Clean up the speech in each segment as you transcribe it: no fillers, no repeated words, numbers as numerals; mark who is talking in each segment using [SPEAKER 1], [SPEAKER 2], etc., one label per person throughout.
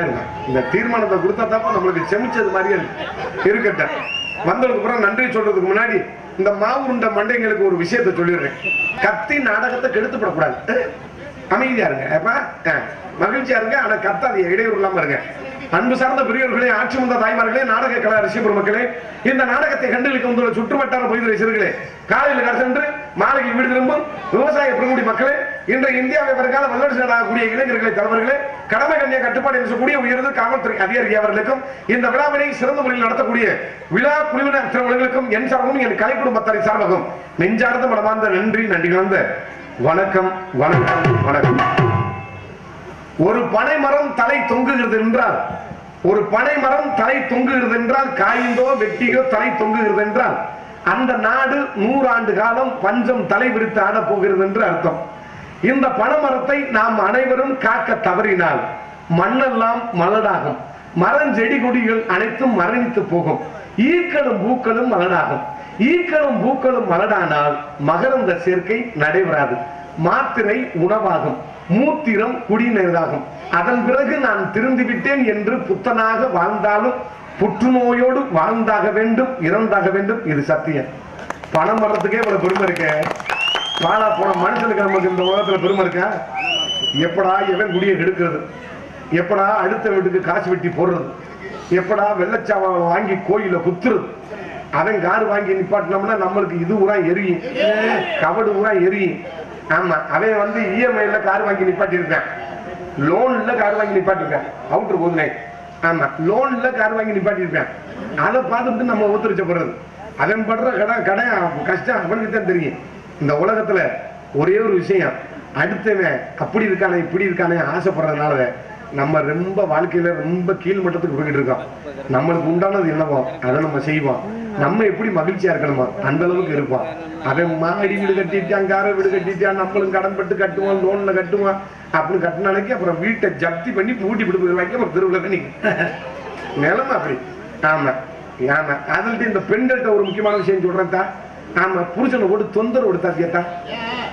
[SPEAKER 1] சரிங்க, இந்த தீர்மானத்தை கொடுத்தா தான் நம்மளுக்கு செமிச்சது மாதிரியே இருக்கட்டும். வந்ததுக்கு அப்புறம் நன்றி சொல்றதுக்கு முன்னாடி இந்த மாவுருண்ட மண்டைங்களுக்கு ஒரு விஷயத்தை சொல்லிடுறேன். கத்தி நாடகத்தை கெடுத்துப்படக்கூடாது. அமைதியா இருங்க, மகிழ்ச்சியா இருங்க, ஆனா கத்தாது இடையூறு இல்லாம இருங்க. அன்பு சார்ந்த பெரியவர்களே, ஆட்சி வந்த தாய்மார்களே, நாடக கலா ரசிகர் மக்களே, இந்த நாடகத்தை கண்டுகளுக்கு வந்துள்ள சுற்றுவட்டார பகுதி ரசிகர்களே, காலையில் கடைசென்று மாலையில் வீடு திரும்பும் விவசாய பிரமுடி மக்களே, இன்றைய இந்தியாவை வருகால வல்லரசு நாடாகக்கூடிய இளைஞர்களை தலைவர்களே, கடமை கண்ணிய கட்டுப்பாடு இருக்கக்கூடிய உயர்ந்த காவல்துறை அதிகாரி அவர்களுக்கும் இந்த விழாவினை சிறந்த முறையில் நடத்தக்கூடிய விழா குழுவினர் தலைவர்களுக்கும் என் சார்பும் என் கலை குடும்பத்தாரின் சார்பாகவும் நெஞ்சார்ந்த மனமார்ந்த நன்றி கலந்த வணக்கம் வணக்கம் வணக்கம். ஒரு பனை மரம் தலை தொங்குகிறது என்றால், ஒரு பனை மரம் தலை தொங்குகிறது என்றால், காய்ந்தோ வெட்டியோ தலை தொங்குகிறது என்றால் அந்த நாடு 100 ஆண்டு காலம் பஞ்சம் தலை விரித்து ஆட போகிறது என்று அர்த்தம். இந்த பனைமரத்தை நாம் அனைவரும் காக்க தவறினால் மண்ணெல்லாம் மலடாகும், மரஞ்செடி கொடிகள் அனைத்தும் மரணித்து போகும், ஈக்களும் பூக்களும் மலடாகும். ஈக்களும் பூக்களும் மலடானால் மகரந்த சேர்க்கை நடைபெறாது, மாத்திரை உணவாகும், மூத்திரம் குடிநீராகும். அதன் பிறகு நான் திருந்திவிட்டேன் என்று புத்தனாக வாழ்ந்தாலும் புற்றுநோயோடு வாழ்ந்தாக வேண்டும், இறந்தாக வேண்டும். இது சத்தியம். பணம் வர்றதுக்கே இவ்வளவு பெருமை இருக்க, பாலா போன மனுஷனுக்கு நமக்கு இந்த உலகத்துல பெருமை இருக்கா? எப்படா எவன் குடியை கெடுக்கிறது, எப்படா அடுத்த வீட்டுக்கு காசு வெட்டி போடுறது, எப்படா வெள்ளச்சாவை வாங்கி கோயில குத்துறது, அவன் காரு வாங்கி நிப்பாட்டினோம்னா நம்மளுக்கு இது ஊரா எரியும், கபடு ஊரா எரியும். ஆமா, அவன் வந்து இஎம்ஐல கார் வாங்கி நிப்பாட்டி இருக்கான், லோன்ல கார் வாங்கி நிப்பாட்டி இருக்கான், அவுட்டர் போதுனே. ஆமா, லோன்ல கார் வாங்கி நிப்பாட்டி இருக்கான். அதை பார்த்துட்டு நம்ம ஒத்துழைச்சப்படுறது, அவன் படுற கடை கஷ்டம் அவனுக்கு தான் தெரியும். இந்த உலகத்துல ஒரே ஒரு விஷயம், அடுத்தவன் அப்படி இருக்கானே இப்படி இருக்கானே ஆசைப்படுறதுனால நம்ம ரொம்ப வாழ்க்கையில ரொம்ப கீழ் மட்டத்துக்கு போய்கிட்டு இருக்கோம். நம்மளுக்கு உண்டானது என்னவோ அதை நம்ம செய்வோம். நம்ம எப்படி மகிழ்ச்சியா இருக்கணுமோ அந்த அளவுக்கு இருப்போம். அவன் மாடி வீடு கட்டிட்டான், கார வீடு கட்டிட்டான், நம்மளும் கடன் பட்டு கட்டுவோம், லோன்ல கட்டுவோம். அப்படின்னு கட்டினாலைக்கு அப்புறம் வீட்டை ஜப்தி பண்ணி பூட்டி விட்டு போயிருவாங்க. அப்புறம் தெருவில் நீங்க நிலைமை அப்படி. ஆமா ஆமா, அதுல இந்த பெண்கள்கிட்ட ஒரு முக்கியமான விஷயம் சொல்றேன் தான். ஆமா, புருஷனை போட்டு தொந்தரவு கொடுத்தா கேட்டா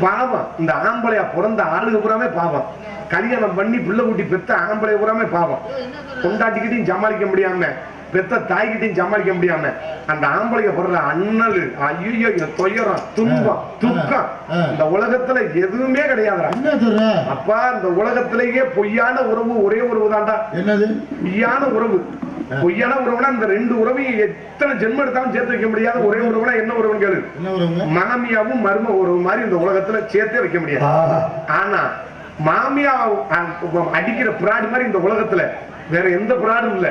[SPEAKER 1] பாவம். இந்த ஆம்பளையா பிறந்த ஆளுங்க பூராமே பாவம். கல்யாணம் பண்ணி பிள்ளை கூட்டி பெத்த ஆம்பளை பூராமே பாவம். கொண்டாட்டிக்கிட்டையும் சமாளிக்க முடியாம, பெத்த தாய்கிட்டையும் சமாளிக்க முடியாம அந்த ஆம்பளைங்க போடுற அண்ணல், ஐயோ துயரம், துன்பம், துக்கம் இந்த உலகத்துல எதுவுமே கிடையாதுடா. அப்பா, இந்த உலகத்திலேயே பொய்யான உறவு ஒரே உறவு தான்டா. என்னது பொய்யான உறவு? பொய்யான உறவுனா இந்த ரெண்டு உறவையும் எத்தனை ஜென்மம் எடுத்தாலும் சேர்த்து வைக்க முடியாத ஒரே உறவுனா என்ன உறவுன்னு கேளு. மாமியாவும் மரும உறவு மாதிரி இந்த உலகத்துல சேர்த்தே வைக்க முடியாது. ஆனா மாமியா அடிக்கிற பிராடு மாதிரி இந்த உலகத்துல வேற எந்த பிராடும் இல்ல.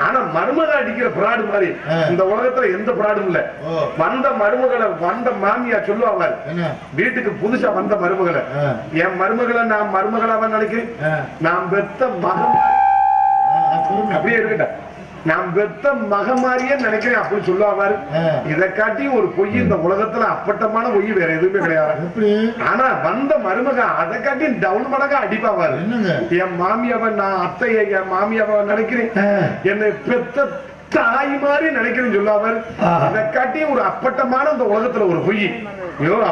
[SPEAKER 1] ஆனா மருமக அடிக்கிற பிராடு மாதிரி இந்த உலகத்துல எந்த பிராடும் இல்ல. வந்த மருமகளை வந்த மாமியா சொல்லுவாங்க, வீட்டுக்கு புதுசா வந்த மருமகளை, என் மருமகளை நான் மருமகளாவ நினைக்கிறேன், நான் பெத்த மகன் அப்படியே இருக்கட்ட, நான் பெத்த மக மாதிரியே நினைக்கிறேன் அப்படின்னு சொல்லுவாரு. இதை காட்டி ஒரு பொய் இந்த உலகத்துல அப்பட்டமான பொய் வேற எதுவுமே கிடையாது. ஆனா வந்த மருமக அதை காட்டி டவுன் மடங்கா அடிப்பாவாரு. என் மாமியாவை நான் அத்தைய என் மாமியாவை நினைக்கிறேன், என்னை பெத்த தாய் மாதிரி நினைக்கிறேன்னு சொல்லாவாரு. அதை காட்டி ஒரு அப்பட்டமான இந்த உலகத்துல ஒரு பொய்.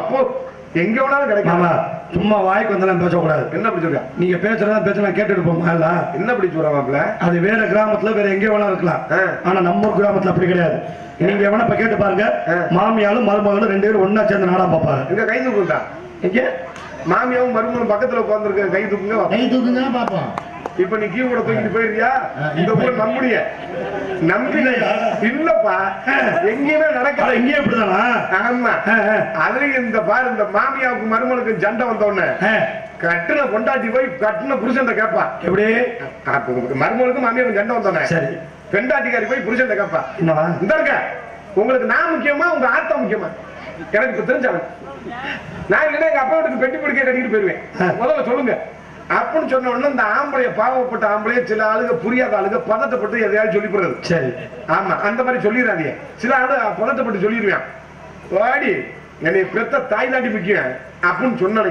[SPEAKER 1] அப்போ எங்க வேணாலும் கிடைக்கும்.
[SPEAKER 2] சும்மா வாய்க்கு வந்தெல்லாம் பேசக்கூடாது.
[SPEAKER 1] என்ன அப்படி சொல்ற?
[SPEAKER 2] நீங்க பேசுறதா பேசலாம், கேட்டுட்டு போமா.
[SPEAKER 1] என்ன அப்படி சொல்றாப்ல?
[SPEAKER 2] அது வேற கிராமத்துல வேற எங்க வேணா இருக்கலாம். ஆனா நம்ம ஊர் கிராமத்துல அப்படி கிடையாது. நீங்க வேணா இப்ப கேட்டு பாருங்க, மாமியாலும் மருமகளும் 2 பேரும் ஒன்னா சேர்ந்து நாடா பாப்பாங்க.
[SPEAKER 1] எங்க கை தூக்குதா? எங்க மாமியாவும் மருமகளும் பக்கத்துல உட்கார்ந்துருக்க, கை தூக்குங்க,
[SPEAKER 2] கை தூக்குங்க பாப்போம்.
[SPEAKER 1] இப்ப நீ கீழ கூட தூக்கிட்டு போயிருக்கியா? இந்த ஊர் நம்முடைய நம்பிக்கை இல்லப்பா, எங்கேயுமே நடக்காது.
[SPEAKER 2] எங்கேயும் இப்படிதானா?
[SPEAKER 1] ஆமா. அதுலயும் இந்த பாரு, இந்த மாமியாவுக்கு மருமகளுக்கு சண்டை வந்த உடனே கட்டுன கொண்டாட்டி போய் கட்டுன புருஷன் கேப்பா. எப்படி? மருமகளுக்கு மாமியாவுக்கு சண்டை வந்தோடனே சரி, பெண்டாட்டிக்காரி போய் புருஷன் கேப்பா, இந்த இருக்க உங்களுக்கு நான் முக்கியமா உங்க ஆத்தா முக்கியமா? எனக்கு இப்ப தெரிஞ்சாங்க, நான் இல்லைன்னா எங்க அப்பா வீட்டுக்கு பெட்டி பிடிக்க கட்டிட்டு போயிருவேன், முதல்ல சொல்லுங்க அப்படின்னு சொன்ன உடனே இந்த ஆம்பளைய, பாவப்பட்ட ஆம்பளைய சில ஆளுங்க புரியாத ஆளுங்க பதட்டப்பட்டு எதையாவது சொல்லி போடுறது. சரி, ஆமா, அந்த மாதிரி சொல்லிடுறாங்க. சில ஆளு பதட்டப்பட்டு சொல்லிடுவேன், வாடி என்னை பெத்த தாய் தாண்டி முக்கியம் அப்படின்னு சொன்ன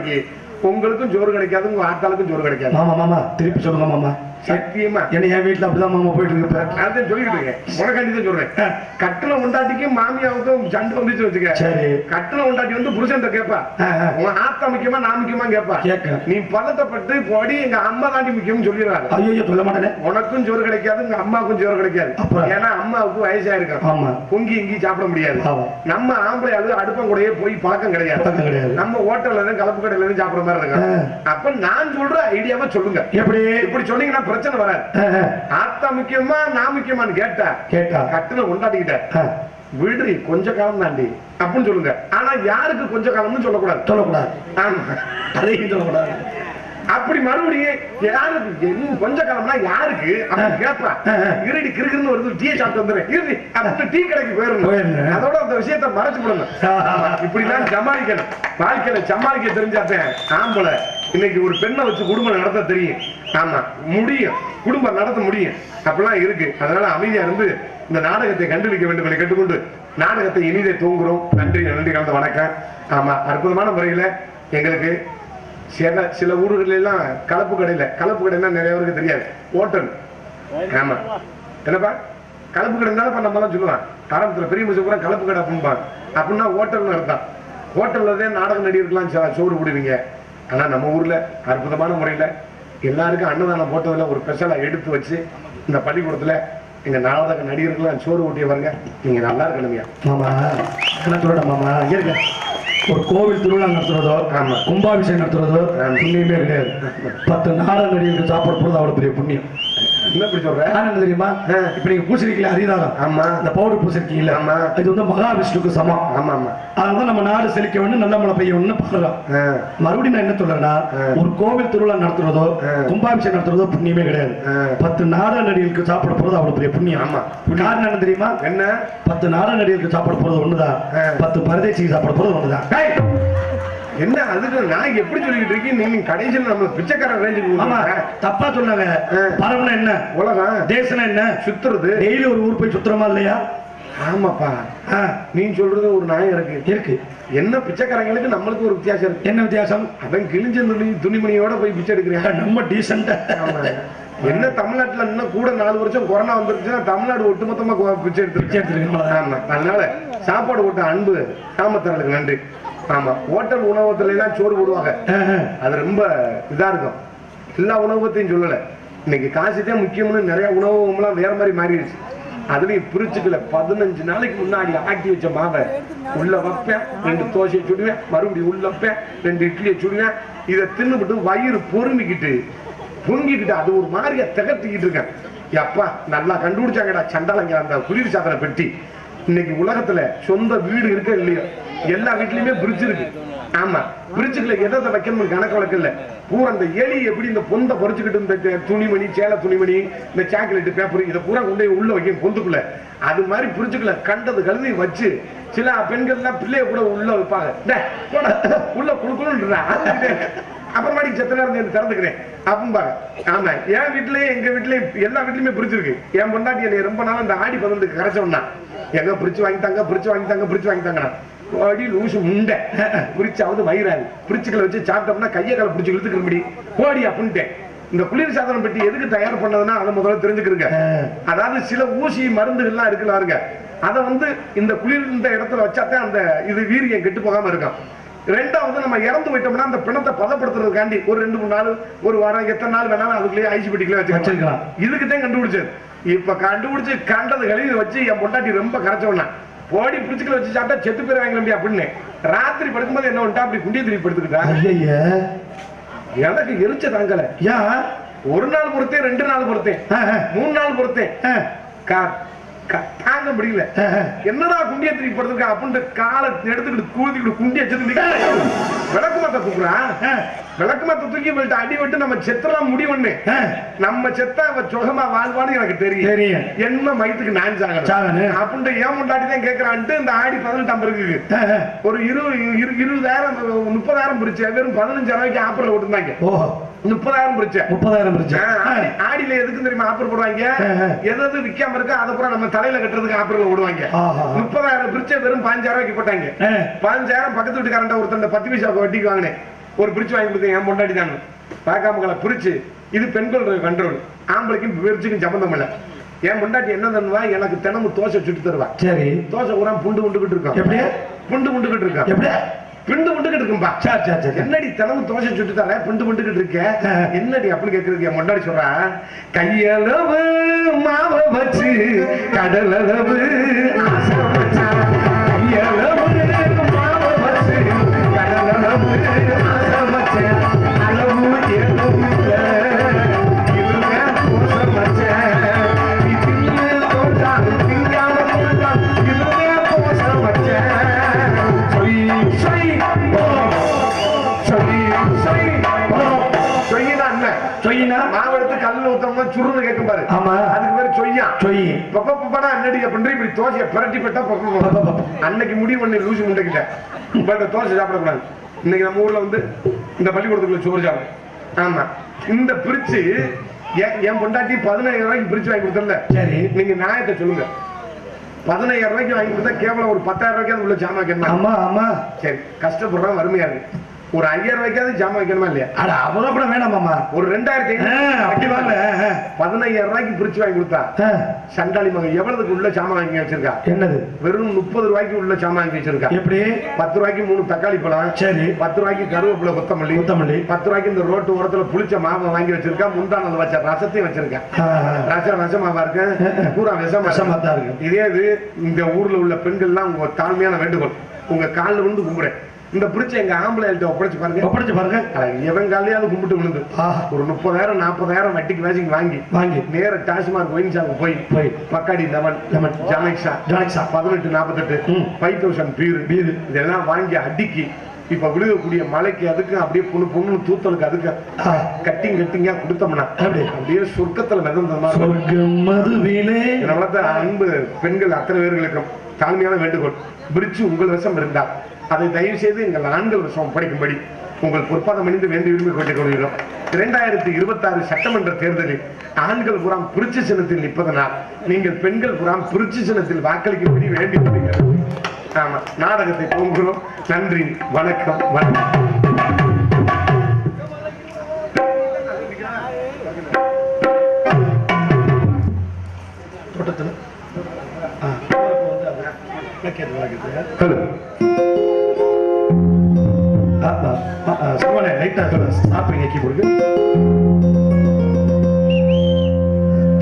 [SPEAKER 1] உங்களுக்கும் ஜோறு கிடைக்காது, உங்க ஆத்தாளுக்கும் ஜோறு கிடைக்காது.
[SPEAKER 2] மாமா மாமா திருப்பி சொல்லுங்க மாமா.
[SPEAKER 1] சத்தியமா
[SPEAKER 2] என்ன என் வீட்டுல அப்படிதான் மாமா போயிட்டு இருக்கு.
[SPEAKER 1] அதான் சொல்லிட்டு இருக்கேன், உனக்காண்டி தான் சொல்றேன். கட்டின உண்டாட்டிக்கும் மாமியாவுக்கும் சண்டை வந்துச்சு வச்சுக்க. சரி, கட்டின உண்டாட்டி வந்து புருஷன் கேப்பா, உன் ஆத்தா முக்கியமா நான் முக்கியமா கேப்பா. நீ பதட்டப்பட்டு போடி எங்க அம்மா தாண்டி முக்கியம் சொல்லிடுறாங்க. ஐயோ சொல்ல மாட்டேன். உனக்கும் ஜோறு கிடைக்காது, உங்க அம்மாவுக்கும் ஜோறு கிடைக்காது. ஏன்னா அம்மாவுக்கு வயசா இருக்கும், பொங்கி இங்கி சாப்பிட முடியாது. நம்ம ஆம்பளை அது அடுப்பம் கூடயே போய் பழக்கம் கிடையாது. நம்ம ஹோட்டல்ல இருந்து கலப்பு கடையில இருந்து சாப்பிடுற மாதிரி இருக்கும். அப்ப நான் சொல்ற ஐடியாவை சொல்லுங்க. எப்படி இப்படி சொன்னீங்கன்னா பிரச்சனை வராது. ஆத்தா முக்கியமா நான் முக்கியமான்னு கேட்டா கட்டுன கொண்டாடிக்கிட்ட விடுறி கொஞ்ச காலம் தாண்டி அப்படின்னு சொல்லுங்க. ஆனா யாருக்கு கொஞ்ச காலம்னு சொல்லக்கூடாது. ஆமா, அதையும் சொல்லக்கூடாது. அப்படி மறுபடியும் யாருக்கு கொஞ்ச காலம்னா யாருக்கு அப்படின்னு கேட்பா. இருடி கிருக்குன்னு வருது, டீ சாப்பிட்டு வந்துடுறேன் இருடி அப்படின்னு டீ கடைக்கு போயிடணும். அதோட அந்த விஷயத்தை மறைச்சு விடணும். இப்படிதான் சமாளிக்கணும். வாழ்க்கையில சமாளிக்க தெரிஞ்சாத்தேன் ஆம்பளை இன்னைக்கு ஒரு பெண்ணை வச்சு குடும்பம் நடத்த தெரியும். ஆமா முடியும், குடும்பம் நடத்த முடியும். அப்படிலாம் இருக்கு. அதனால அமைதியா இருந்து இந்த நாடகத்தை கண்டுபிடிக்க வேண்டும் என்று கேட்டுக்கொண்டு நாடகத்தை இனிதே தூங்குறோம். நன்றி கலந்த வணக்கம். ஆமா, அற்புதமான முறையில எங்களுக்கு சில ஊர்களில் எல்லாம் கலப்பு கடைன்னா நிறைய பேருக்கு தெரியாது, ஹோட்டல். ஆமா, என்னப்பா கலப்பு கடைனால நம்ம எல்லாம் சொல்லுவான். ஆரம்பத்துல பெரிய மனுஷன் கூட கலப்பு கடை அப்படின்பாங்க. அப்படின்னா ஹோட்டல்னு அர்த்தம். ஹோட்டல்ல தான் நாடகம் நடிகருக்கெல்லாம் சோறு போடுவீங்க. ஆனா நம்ம ஊர்ல அற்புதமான முறையில எல்லாருக்கும் அன்னதானம் போட்டதுல ஒரு ஸ்பெஷலா எடுத்து வச்சு இந்த பள்ளிக்கூடத்துல எங்க நாடக நடிகர்கள் சோறு ஊட்டிய பாருங்க. நீங்க நல்லா இருக்கணுங்க மாமா. என்ன சொல்ற மாமா, இருக்க ஒரு கோவில் திருவிழா நடத்துறதோ கும்பாபிஷேகம் நடத்துறதோ புண்ணியமே கிடையாது. 10 நாடக நடிகர்களுக்கு சாப்பாடு போடுறது அவ்வளவு பெரிய புண்ணியம். என்ன இப்படி சொல்ற தெரியுமா? இப்ப நீங்க பூசிருக்கீங்களா அரிதாரம்? ஆமா, இந்த பவுடர் பூசிருக்கீங்களா? ஆமா, இது வந்து மகாவிஷ்ணுக்கு சமம். ஆமா ஆமா, அதனால நம்ம நாடு செழிக்க வேண்டும், நல்ல மழை பெய்ய வேணும்னு பாடுறோம். மறுபடியும் நான் என்ன சொல்றேன்னா, ஒரு கோவில் திருவிழா நடத்துறதோ கும்பாபிஷேகம் நடத்துறதோ புண்ணியமே கிடையாது. 10 நாடக நடிகர்களுக்கு சாப்பாடு போடுறது அவ்வளவு பெரிய புண்ணியம். ஆமா, காரணம் என்ன தெரியுமா? என்ன? 10 நாடக நடிகர்களுக்கு சாப்பாடு போடுறது ஒண்ணுதான், 10 பரதேசிக்கு சாப்பாடு போடுறது ஒண்ணுதான். என்ன அதுக்கு நான் எப்படி சொல்லிட்டு இருக்கேன்? நீங்க கடைசியில் நம்ம பிச்சைக்காரன் ரேஞ்சுக்கு தப்பா சொன்னாங்க. பரவனா என்ன உலகம், தேசம் என்ன சுத்துறது, டெய்லி ஒரு ஊர் போய் சுத்துறமா இல்லையா? ஆமாப்பா, நீ சொல்றது ஒரு நியாயம் இருக்கு. என்ன பிச்சைக்காரங்களுக்கு நம்மளுக்கு ஒரு வித்தியாசம் இருக்கு. என்ன வித்தியாசம்? அவன் கிழிஞ்ச துணிமணியோட போய் பிச்சை எடுக்கிறான், நம்ம டீசெண்டா. என்ன தமிழ்நாட்டுல இன்னும் கூட 4 வருஷம் கொரோனா வந்துருச்சுன்னா தமிழ்நாடு ஒட்டுமொத்தமா பிச்சை எடுத்துருக்கு. ஆமா, அதனால சாப்பாடு போட்ட அன்பு காமத்தர்களுக்கு நன்றி. ஆமா, ஹோட்டல் உணவகத்துல எல்லாம் சோறு போடுவாங்க, அது ரொம்ப இதா இருக்கும். எல்லா உணவகத்தையும் சொல்லல, இன்னைக்கு காசுதான் முக்கியம்னு நிறைய உணவகம் எல்லாம் வேற மாதிரி மாறிடுச்சு. அதுலயும் பிரிச்சுக்கல 15 நாளைக்கு முன்னாடி ஆட்டி வச்ச மாவை உள்ள வைப்பேன், 2 தோசையை சுடுவேன், மறுபடியும் உள்ள வைப்பேன், 2 இட்லியை சுடுவேன். இதை தின்னுபிட்டு வயிறு பொறுமிக்கிட்டு பொங்கிக்கிட்டு அது ஒரு மாதிரியா திகட்டிக்கிட்டு இருக்கேன். எப்பா நல்லா கண்டுபிடிச்சாங்கடா சண்டாளங்க அந்த குளிர் சாதன பெட்டி. இன்னைக்கு உலகத்துல சொந்த வீடு இருக்க இல்லையோ எல்லா வீட்லயுமே பிரிட்ஜ் இருக்கு. ஆமா, பிரிட்ஜுக்குள்ள எதை வைக்கணும் கணக்கு வழக்கு இல்ல. பூரா அந்த எலி எப்படி இந்த பொந்த பொறிச்சுக்கிட்டு இந்த துணிமணி, சேலை துணிமணி, இந்த சாக்லேட் பேப்பர் இதை பூரா கொண்டு உள்ள வைக்கும் பொந்துக்குள்ள. அது மாதிரி பிரிட்ஜுக்குள்ள கண்டது கழுவி வச்சு சில பெண்கள் எல்லாம் பிள்ளைய கூட உள்ள வைப்பாங்க. உள்ள குழுக்குன்னு அப்புறமாடி செத்த நேரம் திறந்துக்கிறேன் அப்படின்பாங்க. ஆமா, என் வீட்லயும் எங்க வீட்லயும் எல்லா வீட்லயுமே பிரிச்சிருக்கு. என் பொண்டாட்டி என்னை ரொம்ப நாள் இந்த ஆடி 15 கரைச்சோம்னா எங்க பிரிச்சு வாங்கிட்டாங்க, பிரிச்சு வாங்கிட்டாங்க, பிரிச்சு வாங்கிட்டாங்கண்ணா ஓடி லூசு முண்டை பிரிச்சாவது வயிறாது. பிரிச்சுக்களை வச்சு சாப்பிட்டோம்னா கையை காலை பிடிச்சி இழுத்துக்கிற முடி ஓடி அப்படின்ட்டேன். இந்த குளிர் சாதனம் பெட்டி எதுக்கு தயார் பண்ணதுன்னா அதை முதல்ல தெரிஞ்சுக்கிறீங்க. அதாவது சில ஊசி மருந்துகள்லாம் இருக்குல்ல, அதை வந்து இந்த குளிர் இந்த இடத்துல வச்சாத்தான் அந்த இது வீரியம் கெட்டு போகாம இருக்கும். ரெண்டாவது நம்ம இறந்து போயிட்டோம்னா அந்த பிணத்தை பதப்படுத்துறதுக்காண்டி ஒரு 2-3 நாள் ஒரு வாரம் எத்தனை நாள் வேணாலும் அதுக்குள்ளேயே ஐசி பெட்டிக்குள்ளே வச்சுக்கலாம். இதுக்குதான் கண்டுபிடிச்சது. இப்ப கண்டுபிடிச்சு கண்டது கழிவு வச்சு என் பொண்டாட்டி ரொம்ப கரைச்சோம்னா ஓடி பிடிச்சுக்கல வச்சு சாப்பிட்டா செத்து பேர் வாங்கல அப்படின்னு ராத்திரி படுக்கும்போது என்ன பண்ணிட்டா அப்படி குண்டிய திருப்பி படுத்துக்கிட்டா. எனக்கு எரிச்ச தாங்கல. ஏன் ஒரு நாள் பொறுத்தேன், 2 நாள் பொறுத்தேன், 3 நாள் பொறுத்தேன், தாங்க முடியல. என்னடா குண்டிய திருப்பி படுத்துருக்கா அப்படின்னு காலை எடுத்துக்கிட்டு கூதிக்கிட்டு குண்டிய விளக்கு மாத்த தூக்குறான். விளக்கு மாத்த தூக்கி போயிட்டு அடி விட்டு நம்ம செத்தலாம் முடிவுன்னு நம்ம செத்தா சுகமா வாழ்வான்னு எனக்கு தெரியும். என்ன மயத்துக்கு நான் சாகணும் அப்படின்னு ஏன் முண்டாட்டிதான் கேட்கறான்ட்டு இந்த ஆடி 18 இருக்கு ஒரு 20,000 30,000 பிரிச்சு வெறும் 15,000 ஆப்பர்ல விட்டுருந்தாங்க. 30,000 பிரிச்சு ஆடியில எதுக்கு தெரியுமா ஆப்பர் போடுவாங்க? எதாவது விக்காம இருக்கா அதை பூரா நம்ம தலையில கட்டுறதுக்கு ஆப்பர்ல விடுவாங்க. 30,000 பிரிச்சு வெறும் 15,000 போட்டாங்க. 15,000 பக்கத்து வீட்டுக்காரன் ஒருத்தர் 10 பைசா வட்டிக்கு வாங்கினேன். ஒரு பிரிச்சு வாங்கி கொடுத்தேன் என் பொண்டாட்டி தான். பார்க்காம பிரிச்சு இது பெண்கள் கண்ட்ரோல். ஆம்பளைக்கும் பெருச்சுக்கும் சம்பந்தம் இல்ல. என் முண்டாட்டி என்ன தருவா, எனக்கு தினமும் தோசை சுட்டு தருவா. சரி, தோசை கூட புண்டு உண்டுகிட்டு இருக்கான். எப்படியா புண்டு உண்டுகிட்டு இருக்கான்? எப்படியா பிண்டு உண்டுகிட்டு இருக்கும்பா. என்னடி தினமும் தோசை சுட்டு தர பிண்டு உண்டுகிட்டு இருக்க, என்னடி அப்படின்னு கேட்கறதுக்கு என் முன்னாடி சொல்றா, கையளவு மாவ வச்சு கடலளவு ஆசை வச்சா, கையளவு மாவ வச்சு கடலளவு ஆசை வச்ச, அளவு எதுவும் இல்ல இருங்க தோசை வச்ச, தின்னு தோட்டான் திங்காம தோட்டான் இருங்க தோசை வச்ச, மாவெடுத்து கல்ல ஊத்தமா சுருன்னு கேட்கும் பாரு. ஆமா, அதுக்கு பேரு சொய்யா. சொய் பப்பா அன்னடி பண்ற இப்படி தோசையை பிரட்டி பெட்டா அன்னைக்கு முடிவு பண்ணி லூசி முண்டைக்கிட்ட பட் தோசை சாப்பிடக்கூடாது. இன்னைக்கு நம்ம ஊர்ல வந்து இந்த பள்ளிக்கூடத்துக்குள்ள சோறு சாப்பிடும். ஆமா, இந்த பிரிச்சு என் பொண்டாட்டி 15,000 ரூபாய்க்கு பிரிச்சு வாங்கி கொடுத்தல. சரி, நீங்க நியாயத்தை சொல்லுங்க. 15,000 ரூபாய்க்கு வாங்கி கொடுத்தா கேவலம் ஒரு 10,000 ரூபாய்க்கு உள்ள ஜாமான் வைக்கணுமா? ஆமா ஆமா. சரி, கஷ்டப்படுறோம், வறுமையா இருக்கு. ஒரு 5,000 ரூபாய்க்காவது ஜாமான் வைக்கணுமா இல்லையா? அவ்வளவு கூட வேணாமாமா. ஒரு 2,500 அப்படி வாங்க. 15,000 ரூபாய்க்கு பிரிச்சு வாங்கி கொடுத்தா சண்டாளி மகன் எவ்வளவுக்கு உள்ள ஜாமான் வாங்கி வச்சிருக்கா? என்னது, வெறும் 30 ரூபாய்க்கு உள்ள ஜாமான் வாங்கி வச்சிருக்கா. எப்படி? 10 ரூபாய்க்கு 3 தக்காளி பழம். சரி, 10 ரூபாய்க்கு கருவேப்பிலை கொத்தமல்லி. 10 ரூபாய்க்கு இந்த ரோட்டு ஓரத்துல புளிச்ச மாவை வாங்கி வச்சிருக்கா. முந்தானது வச்ச ரசத்தையும் வச்சிருக்கா. ரசமாவா இருக்கு, பூரா விஷமா தான் இருக்கு. இதே இது இந்த ஊர்ல உள்ள பெண்கள்லாம் உங்க தாழ்மையான வேண்டுகோள், உங்க காலில் விழுந்து கும்பிடுறேன், இந்த பிரிட்ஜ் எங்க ஆம்பளைகிட்ட ஒப்படைச்சு பாருங்க. எவன் காலையாவது கும்பிட்டு விழுந்து ஒரு 30,000 40,000 வட்டிக்கு வேசிக்கு வாங்கி நேர டாஸ்மாக் ஒயின் ஷாப் போய் பக்காடி லெமன் ஜானக்ஷா 1848 5000 பீரு இதெல்லாம் வாங்கி அடுக்கி இப்ப விழுகக்கூடிய மலைக்கு அதுக்கு அப்படியே பொண்ணு தூத்தலுக்கு அதுக்கு கட்டிங்கா கொடுத்தோம்னா அப்படியே சொர்க்கத்துல மிதந்த அன்பு பெண்கள் அத்தனை பேர்களுக்கும் தாழ்மையான வேண்டுகோள், பிரிட்ஜ் உங்கள் வசம் இருந்தால் அதை தயவு செய்து எங்கள் ஆண்கள் வசம் ஒப்படைக்கும்படி உங்கள் பொற்பாதம் அணிந்து வேண்டி விரும்பி கொண்டு கொள்கிறோம். 2026 சட்டமன்ற தேர்தலில் ஆண்கள் புறம் பிரிட்ஜ் சின்னத்தில் நிற்பதனால் நீங்கள் பெண்கள் புறம் பிரிட்ஜ் சின்னத்தில் வாக்களிக்கும்படி வேண்டி கொள்கிறோம். ஆமா, நாடகத்தை போகிறோம். நன்றி, வணக்கம், வணக்கம்.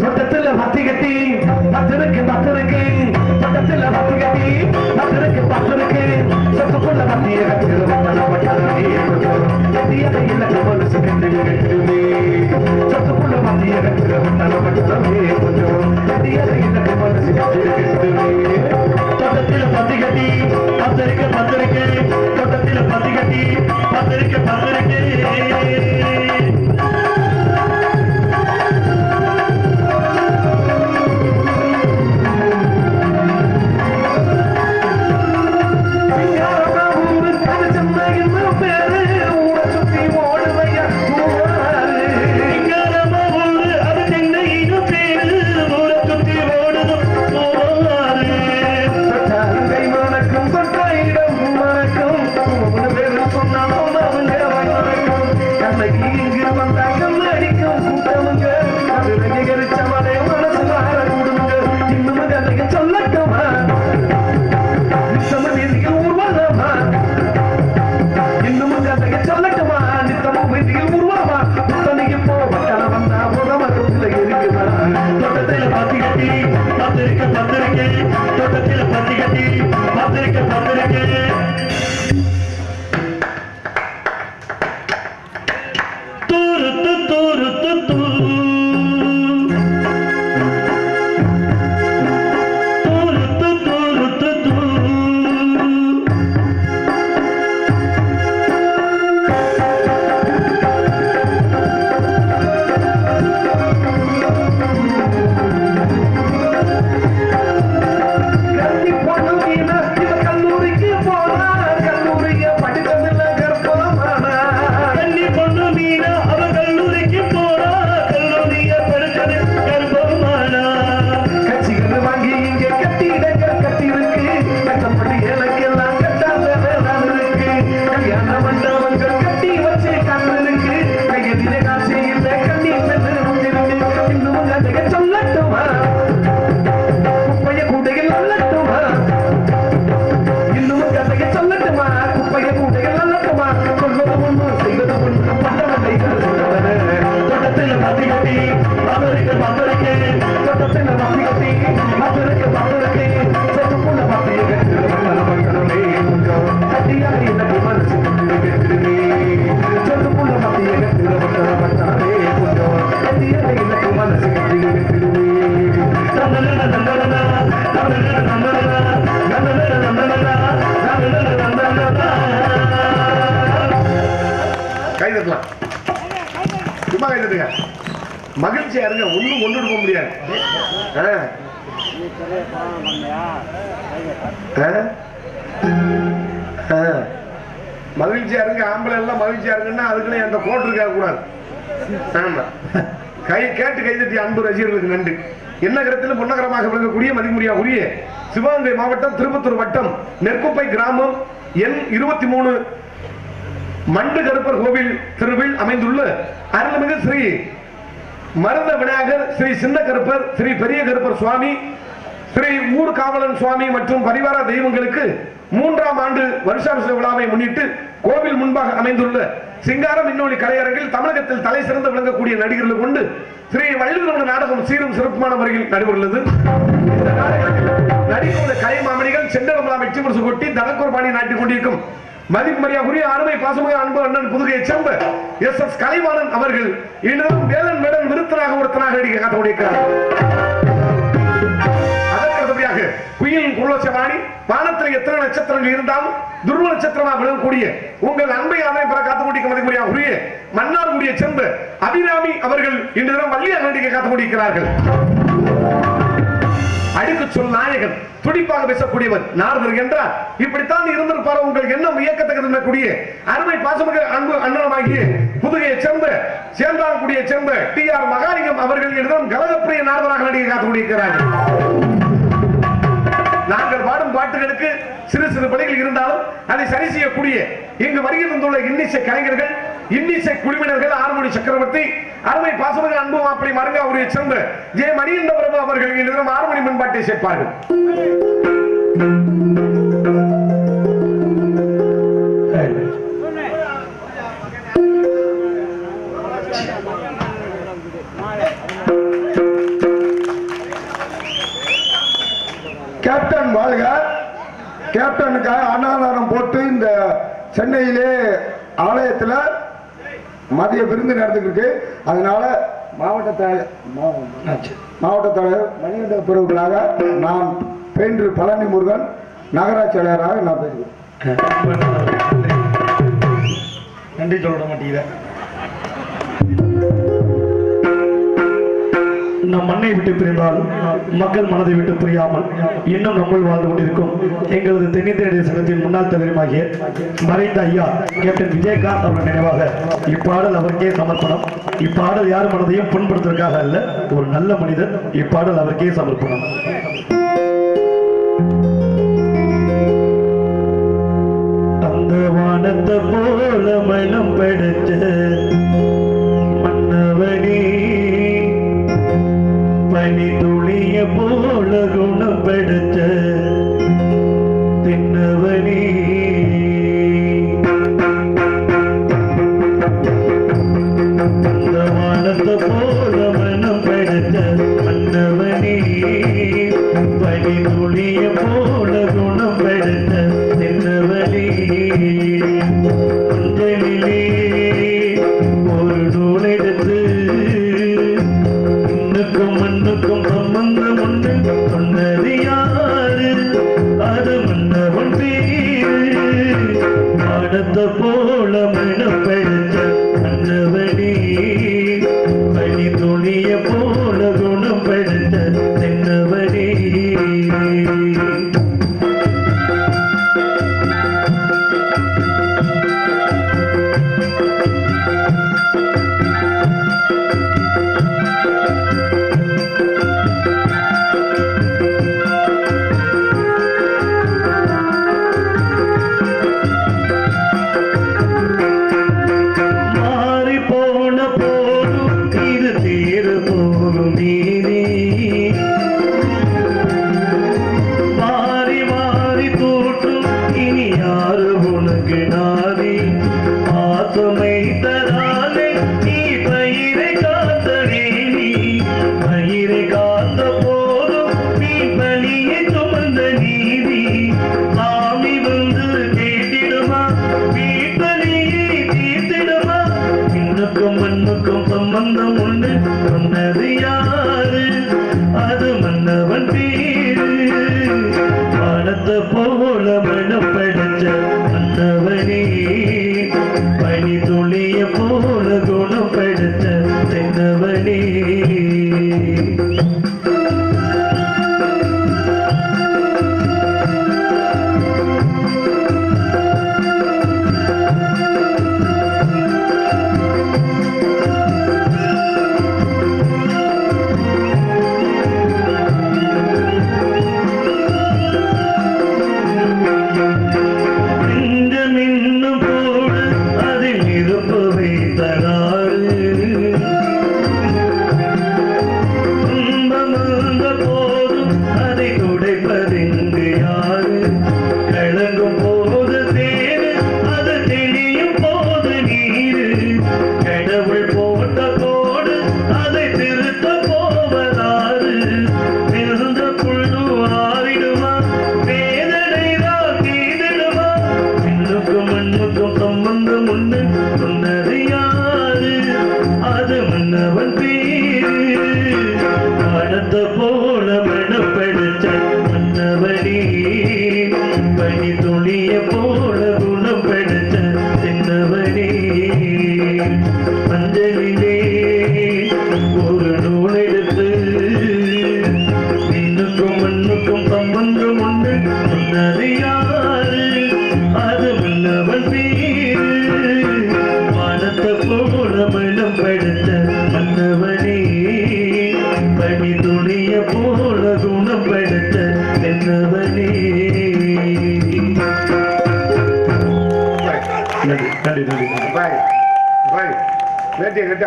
[SPEAKER 1] தோட்டத்துல மத்தி கட்டி பத்திருக்கு தோட்டத்துல மத்தி கட்டி பத்திருக்கு சொத்துக்குள்ள மத்திய சொத்துக்குள்ள மத்திய தோட்டத்தில் பத்தி கட்டி பத்திருக்கு தோட்டத்தில் பத்தி கட்டி பத்திருக்கு பேரு ஊரை சுத்தி ஓடுவையா
[SPEAKER 2] மதுரைக்கு மதுரைக்கு சொந்தத்தின் மத்தி கட்டி மதுரைக்கு மதுரைக்கு சொந்தப்புள்ள மத்திய கட்டுமே கொஞ்சம் கட்டியாக எனக்கு மனசு கட்டுமே சொந்தப்புள்ள மத்திய கட்டுமே கொஞ்சம் கட்டியாக எனக்கு மனசு கட்டுமே
[SPEAKER 1] கை தட்டலாம் சும்மா கை தட்டுங்க மகிழ்ச்சியா இருங்க ஒண்ணும் கொண்டு போக முடியாது மகிழ்ச்சியா இருங்க ஆம்பளை எல்லாம் மகிழ்ச்சியா இருக்குன்னா அதுக்குன்னு அந்த கோட்டு இருக்க கூடாது ஆமா கை கேட்டு கைதட்டி அன்பு ரசிகர்களுக்கு நன்றி என்ன கருத்தில் பொன்னகரமாக விளங்கக்கூடிய மதிமுடியா உரிய சிவகங்கை மாவட்டம் திருப்பத்தூர் வட்டம் நெற்குப்பை கிராமம் எண் 23 மண்டு கருப்பர் கோவில் திருவில் அமைந்துள்ள அருள்மிகு ஸ்ரீ மருத விநாயகர் ஸ்ரீ சின்ன கருப்பர் ஸ்ரீ பெரிய கருப்பர் சுவாமி ஸ்ரீ ஊர் காவலன் சுவாமி மற்றும் பரிவார தெய்வங்களுக்கு 3ஆம் ஆண்டு வருஷாபிஷேக விழாவை முன்னிட்டு கோவில் முன்பாக அமைந்துள்ள சிங்காரம் விண்ணொலி கலையரங்கில் தமிழகத்தில் தலை சிறந்து விளங்கக்கூடிய நடிகர்களை கொண்டு ஸ்ரீ வள்ளுவர் நாடகம் சீரும் சிறப்புமான முறையில் நடைபெறுகிறது. இந்த நாடகத்தில் நடிகருடைய கலை மாமணிகள் செண்டரமலா வெற்றி முரசு கொட்டி தனக்கூர் பாணி நாட்டிக் கொண்டிருக்கும் மதிமரியாதைக்குரிய அருமை பாசமிகு அன்பு அண்ணன் புதுகையை சேர்ந்த SS கலைவாணன் அவர்கள் இன்னும் வேலன் வேடன் விருத்தனாக ஒருத்தனாக நடிக்க காத்துக்கொண்டிருக்கிறார். அதற்கடுத்தபடியாக குயில் குலோசவாணி வானத்தில் எத்தனை நட்சத்திரங்கள் இருந்தாலும் துருவ நட்சத்திரமாக விளங்கக்கூடிய உங்கள் அன்பை அதனை பெற காத்துக்கொண்டிருக்கும் மதிமரியாதைக்குரிய மன்னார்குடியை சேர்ந்த அபிராமி அவர்கள் இன்று தினம் வள்ளியாக நடிக்க காத்துக்கொண்டிருக்கிறார்கள். அடுக்கு சொல் நாயகன் துடிப்பாக பேசக்கூடியவர் நாரதர் என்றார் இப்படித்தான் இருந்திருப்பார் உங்கள் எண்ணம் இயக்கத்தக்க அருமை பாசமிகு அன்பு அண்ணனமாகிய புதுகையை சேர்ந்த சேந்தாங்குடியை சேர்ந்த TR மகாலிங்கம் அவர்கள் இடம் கலகப்பிரிய நாரதராக நடிகை காத்துக் கொண்டிருக்கிறார்கள். நாங்கள் பாடும் பாட்டுகளுக்கு சிறு சிறு பிழைகள் இருந்தாலும் அதை சரி செய்யக்கூடிய இங்கு வருகை தந்துள்ள இன்னிசை கலைஞர்கள் இன்னிசை குழுவினர்கள் ஆறுமொழி சக்கரவர்த்தி அருமை பாசமிகு அன்பு மாப்பிளை மருங்கா அவரை சேர்ந்த ஜே மணியந்த பிரபு அவர்கள் இன்றும் ஆறுமொழி முன்பாட்டை சேர்ப்பார்கள்.
[SPEAKER 3] கேப்டன் வாழ்க. கேப்டனுக்காக அன்னதானம் போட்டு இந்த சென்னையிலே ஆலயத்தில் மதிய விருந்து நடந்துக்கிட்டு அதனால மாவட்ட தலைவர் மணிகண்ட பிரிவுகளாக நான் பெயிண்டர் பழனி முருகன் நகராட்சி செயலராக நான் பேசுகிறேன்.
[SPEAKER 2] நன்றி சொல்ல மாட்டேங்கிற நம் மண்ணை விட்டு பிரிந்தால் மக்கள் மனதை விட்டு பிரியாமல் இன்னும் நம்மள் வாழ்ந்து கொண்டிருக்கும் எங்களது தென்னிந்திய சங்கத்தின் முன்னாள் தலைவருமாகிய மறைந்த ஐயா கேப்டன் விஜயகாந்த் அவர்கள் நினைவாக இப்பாடல் அவருக்கே சமர்ப்பணம். இப்பாடல் யார் மனதையும் புண்படுத்துவதற்காக அல்ல, ஒரு நல்ல மனிதர். இப்பாடல் அவருக்கே சமர்ப்பணம். அந்த வானத்தை போல மனம் படைச்ச மன்னவனே பனி துளிய போல குணம் படைச்ச தின்னவனே அந்த வானத்தை போல மனம் படைச்ச மன்னவனே பனி துளிய போல குணம் படைச்ச தின்னவனே அஞ்சலிலே ஒரு நூல் எடுத்து மண்ணுக்கும் சம்பந்தம் உண்டு சொன்னது யாரு அது மன்னவன் பேரு பாடத்தை போல மனப்படுத்த மன்னவனே பனி துளிய போல குணம் படுத்த தென்னவனே சம்பந்தம் உண்டு சொன்னது யாரு அது மன்னவன் பேரு வானத்தை போல மனப்படைச்ச மன்னவனே பனி துளிய போல குணப்படுத்த தென்னவனே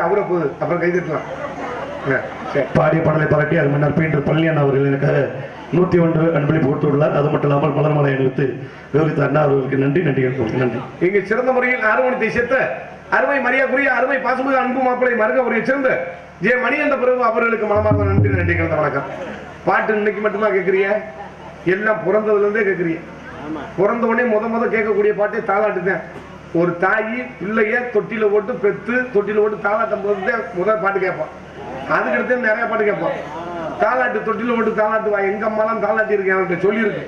[SPEAKER 1] அவரை போகுது அப்புறம் கைதிட்டலாம்
[SPEAKER 2] பாடிய பாடலை பாராட்டி அது மன்னர் பீண்டர் பழனியன் அவர்கள் எனக்காக 101 அன்பளிப்பு கொடுத்துள்ளார். அது மட்டும் இல்லாமல் மலர் மாலை அணிவித்து விவரித்த அண்ணா அவர்களுக்கு நன்றி. நன்றி.
[SPEAKER 1] இங்கு சிறந்த முறையில் ஆர்வணத்தை சேர்த்த அருமை மரியாதைக்குரிய அருமை பாசமிகு அன்பு மாப்பிளை மருக உரையை சேர்ந்த ஜே மணி என்ற பிறகு அவர்களுக்கு மனமார்ந்த நன்றி கலந்த வணக்கம். பாட்டு இன்னைக்கு மட்டுமா கேட்கறிய? எல்லாம் பிறந்ததுல இருந்தே கேட்கறிய. பிறந்த உடனே முத கேட்கக்கூடிய பாட்டே தாலாட்டு தான். ஒரு தாயி பிள்ளைய தொட்டில போட்டு பெத்து தொட்டில போட்டு தாலாட்டம் போட்டு முதல் பாட்டு கேட்பான். அதுக்கடுத்து நிறைய பாட்டு கேட்பான். தாலாட்டு தொட்டில போட்டு தாலாட்டு வா எங்க அம்மாலாம் தாலாட்டி இருக்கேன் அவர்கிட்ட சொல்லியிருக்கு.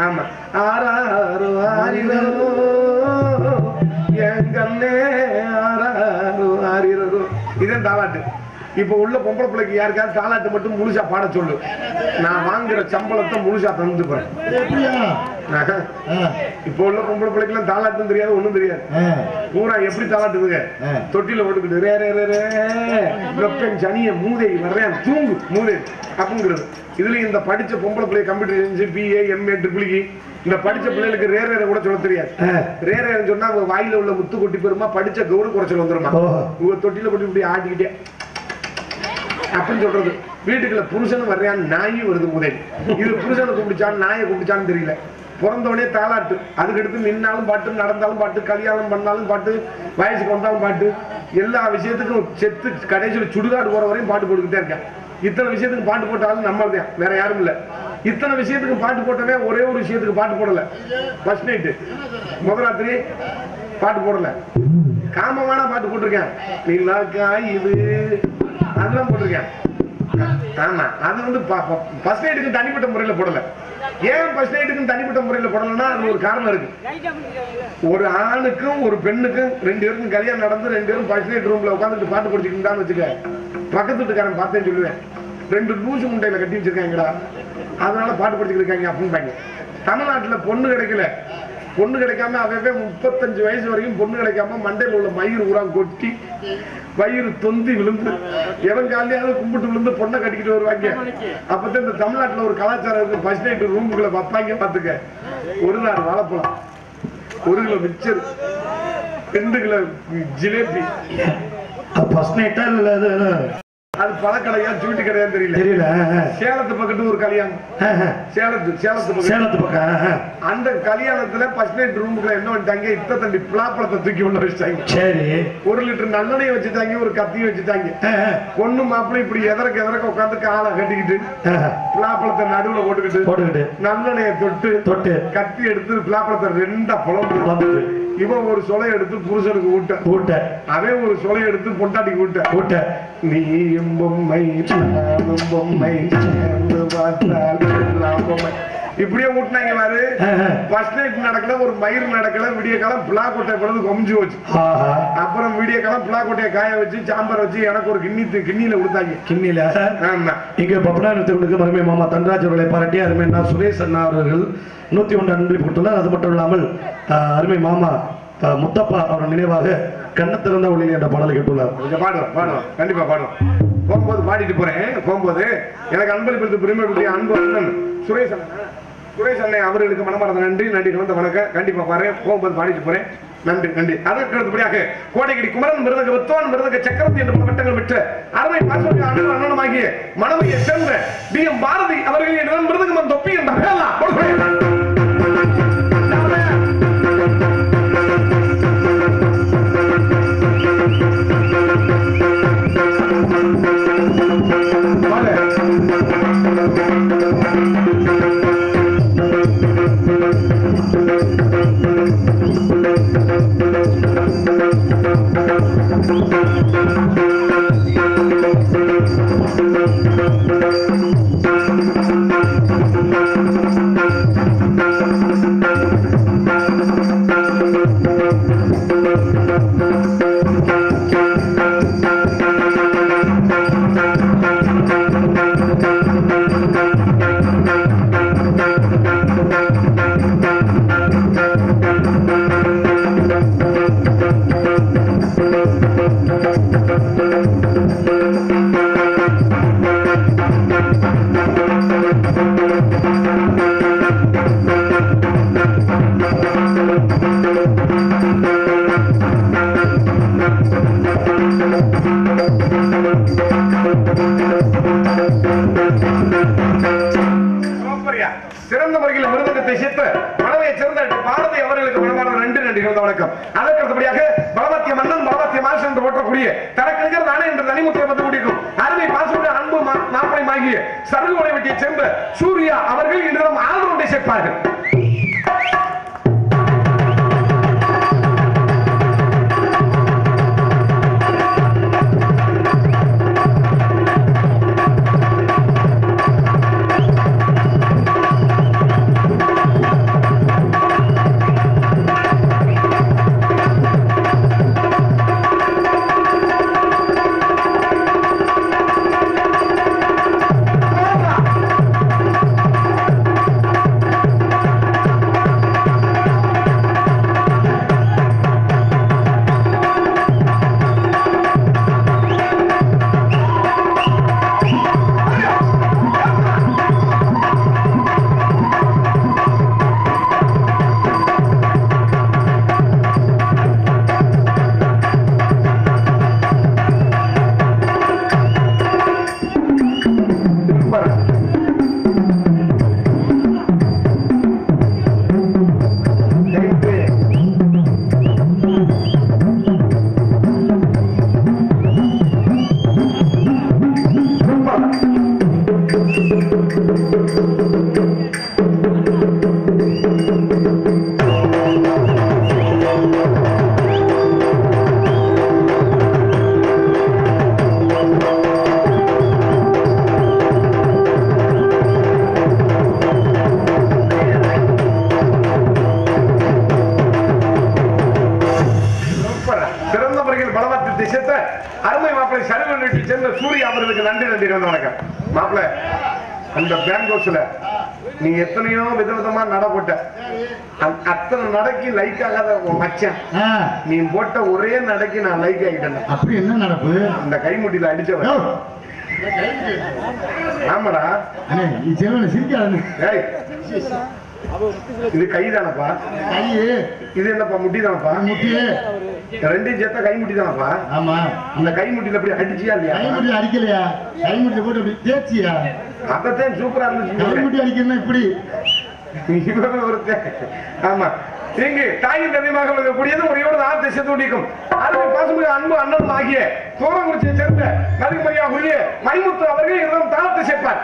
[SPEAKER 1] ஆமா ஆறாரோ ஆரிரோ எங்கண்ணே ஆறாரோ ஆரிரோ இதான் தாலாட்டு. இப்ப உள்ள பொம்பளை பிள்ளைக்கு யாருக்காவது தாலாட்டு மட்டும் முழுசா பாட சொல்லு. நான் வாங்குற சம்பளத்தை முழுசா தந்து போறேன். இப்ப உள்ள பொம்பளை பிள்ளைக்கு எல்லாம் தாலாட்டும் தெரியாது ஒண்ணும் தெரியாது. பூரா எப்படி தாலாட்டுதுங்க தொட்டில போட்டுக்கிட்டு ரே ரே ரே வெப்பன் சனிய மூதை வர்றேன் தூங்கு மூதை அப்படிங்கிறது. இதுல இந்த படிச்ச பொம்பளை பிள்ளை computer science BA MA triple இந்த படிச்ச பிள்ளைகளுக்கு ரேரேரை கூட சொல்ல தெரியாது. ரேரேன்னு சொன்னா அவங்க வாயில உள்ள முத்து கொட்டி பெருமா படிச்ச கௌரவ குறைச்சல் வந்துருமா. உங்க தொட்டில போட்டு இப்படி ஆட்டிக்கிட்டே அப்படின்னு சொல்றது. வீட்டுக்குள்ள புருஷனும் வர்றான் நாயும் வருது முதல். இது புருஷனை கூப்பிடுச்சான் நாயை கூப்பிடுச்சான்னு தெரியல. பிறந்தவனே தாலாட்டு. அதுக்கடுத்து நின்னாலும் பாட்டு நடந்தாலும் பாட்டு கல்யாணம் பண்ணாலும் பாட்டு வயசுக்கு வந்தாலும் பாட்டு எல்லா விஷயத்துக்கும் செத்து கடைசியில் சுடுகாடு போற வரையும் பாட்டு போட்டுக்கிட்டே இருக்கேன். இத்தனை விஷயத்துக்கு பாட்டு போட்டாலும் நம்மள்தான் வேற யாரும் இல்ல. இத்தனை விஷயத்துக்கு பாட்டு போட்டவே ஒரே ஒரு விஷயத்துக்கு பாட்டு போடல. ஃபர்ஸ்ட் நைட்டு முதராத்திரி பாட்டு போடல. காமமான பாட்டு போட்டிருக்கேன். இது அதெல்லாம் போட்டிருக்கேன். ஆமா அது வந்து ஃபர்ஸ்ட் நைட்டுக்கு தனிப்பட்ட முறையில போடல. ஏன் ஃபர்ஸ்ட் நைட்டுக்கு தனிப்பட்ட முறையில போடலன்னா அது ஒரு காரணம் இருக்கு. ஒரு ஆணுக்கும் ஒரு பெண்ணுக்கும் 2 பேருக்கும் கல்யாணம் நடந்து 2 பேரும் ஃபர்ஸ்ட் நைட் ரூம்ல உட்காந்துட்டு பாட்டு படிச்சுக்கிட்டான்னு வச்சுக்க. பக்கத்து வீட்டுக்காரன் பார்த்தேன்னு சொல்லுவேன் 2 லூசு முண்டையில கட்டி வச்சிருக்காங்கடா அதனால பாட்டு படிச்சுக்கிட்டு இருக்காங்க அப்படின்னு. தமிழ்நாட்டுல பொண்ணு கிடைக்கல. பொண்ணு கிடைக்காம அவவே 35 வயசு வரைக்கும் பொண்ணு கிடைக்காம மண்டையில் உள்ள மயிர் ஊரா கொட்டி வயிறு தொந்தி விழுந்து எவன் காலையாவது கும்பிட்டு விழுந்து பொண்ணை கட்டிக்கிட்டு வருவாங்க. அப்பதான் இந்த தமிழ்நாட்டுல ஒரு கலாச்சாரம் இருக்கு. ஃபர்ஸ்ட் நைட் ரூமுக்குள்ள வைப்பாங்க. பாத்துக்க 1 நாள் வாழைப்பழம் 1 kilo mixture 2 kilo jalebi.
[SPEAKER 2] First நைட்டா இல்ல
[SPEAKER 1] அது பழக்கடையா சூட்டி கடையான்னு தெரியல. சேலத்து பக்கத்து ஒரு கல்யாணம். சேலத்து பக்கம் அந்த கல்யாணத்துல ஃபர்ஸ்ட் நைட் ரூமுக்குள்ள என்ன பண்ணிட்டாங்க இத்த தண்டி பிளாப்பழத்தை தூக்கி உள்ள வச்சுட்டாங்க. சரி 1 லிட்டர் நல்லெண்ணெய் வச்சுட்டாங்க. ஒரு கத்தியும் வச்சுட்டாங்க. பொண்ணு மாப்பிள்ளை இப்படி எதற்கு உட்காந்து காலை கட்டிக்கிட்டு பிளாப்பழத்தை நடுவுல போட்டுக்கிட்டு நல்லெண்ணெய தொட்டு கத்தி எடுத்து பிளாப்பழத்தை 2 புலம்பு இவன் ஒரு சொலை எடுத்து புருஷனுக்கு ஊட்ட அவன் ஒரு சொலை எடுத்து பொண்டாட்டிக்கு ஊட்ட நீ பொம்மை நானும் பொம்மை சேர்ந்து பார்த்தால் எல்லாம் பொம்மை இப்படியே ஊட்டினாங்க பாரு. ஃபர்ஸ்ட் நைட் நடக்கல, ஒரு மயிர் நடக்கல, விடிய காலம் புலாக்கோட்டை பிறகு கொமிஞ்சு வச்சு, அப்புறம் விடிய காலம் புலாக்கோட்டையை காய வச்சு சாம்பார் வச்சு எனக்கு ஒரு கிண்ணியில கொடுத்தாங்க. கிண்ணியில
[SPEAKER 2] இங்க பப்பனாரத்துக்கு மருமை மாமா தன்ராஜ் அவர்களை பாராட்டி அருமை அண்ணா சுரேஷ் அண்ணா அவர்கள் 101 அன்பளிப்பு கொடுத்துள்ளார். அது மட்டும் இல்லாமல் அருமை மாமா முத்தப்பா அவர் நினைவாக கண்ண திறந்த ஒளியில் என்ற பாடலை கேட்டுள்ளார்.
[SPEAKER 1] பாடுவோம் கண்டிப்பா பாடுவோம். போகும்போது பாடிட்டு போறேன். போகும்போது எனக்கு அன்பளிப்பு பெருமை அன்பு அண்ணன் சுரேஷ் அண்ணன் அவர்களுக்கு மனமார்ந்த நன்றி கலந்த வணக்கம். கண்டிப்பா பாரு. போகும்போது பாடிட்டு போறேன். நன்றி. அதற்கு அடுத்தபடியாக கோடைகிரி குமரன் மிருதக வித்வான் மிருதக சக்கரவர்த்தி என்ற பட்டங்கள் பெற்ற அருமை பாசமிகு அண்ணனுமாகிய மணவையை சேர்ந்த DM பாரதி அவர்கள் என்னிடம் மிருதகம் தொப்பி என்ற சிறந்த முறையில் மிருதகத்தை சேர்த்து மனவையை சேர்ந்த பாரதி அவர்களுக்கு மனமார்ந்த நன்றி கலந்த வணக்கம். அதற்கு அடுத்தபடியாக பலவத்திய மன்னன் பலவத்திய மாசம் என்று போற்றக்கூடிய தரக்கணிகர் நானே என்று தனிமுத்திரை வந்து முடிக்கும் அருமை பாசமுடைய அன்பு மாப்பிளைமாகிய சருகுமலை வெட்டியை சேர்ந்த சூர்யா அவர்கள் இன்றும் ஆல்ரவுண்டை சேர்ப்பார்கள். அருமை மாப்பிளை சருகுமலை சேர்ந்த சூர்யா அவர்களுக்கு நன்றி கலந்த வணக்கம். மாப்பிளை அந்த பேங்கோஸ்ல நீ எத்தனையோ விதவிதமா நட போட்ட, அத்தனை நடக்கு லைக் ஆகாத மச்சான் நீ போட்ட ஒரே நடக்கு நான் லைக் ஆகிட்டேன்.
[SPEAKER 3] அப்படி என்ன நடப்பு?
[SPEAKER 1] அந்த கைமுட்டியில அடிச்சவன். ஆமாடா
[SPEAKER 3] சிரிக்காது.
[SPEAKER 1] இது கைதானப்பா? இது என்னப்பா முட்டி தானப்பா?
[SPEAKER 3] முட்டியே
[SPEAKER 1] ரெண்டையும் சேர்த்தா கைமுட்டி தானப்பா?
[SPEAKER 3] ஆமா.
[SPEAKER 1] அந்த கைமுட்டியில அப்படி அடிச்சியா இல்லையா?
[SPEAKER 3] கைமுட்டி அடிக்கலையா? கைமுட்டி போட்டு அப்படி தேய்ச்சியா?
[SPEAKER 1] அதத்தான் சூப்பரா இருந்துச்சு.
[SPEAKER 3] கைமுட்டி அடிக்கணும் இப்படி
[SPEAKER 1] ஒருத்தன். ஆமா, இங்கு தாயின் தனிமாக விளக்கக்கூடியது ஒரு ஆர்த்தை செதுடிக்கும் அருமை பாசமிகு அன்பு அண்ணன் ஆகிய தோரங்குறிச்சியை சேர்ந்த நதிமரியா உரிய மைமுத்து அவர்கள் இரண்டும் தாளத்தை சேர்ப்பார்.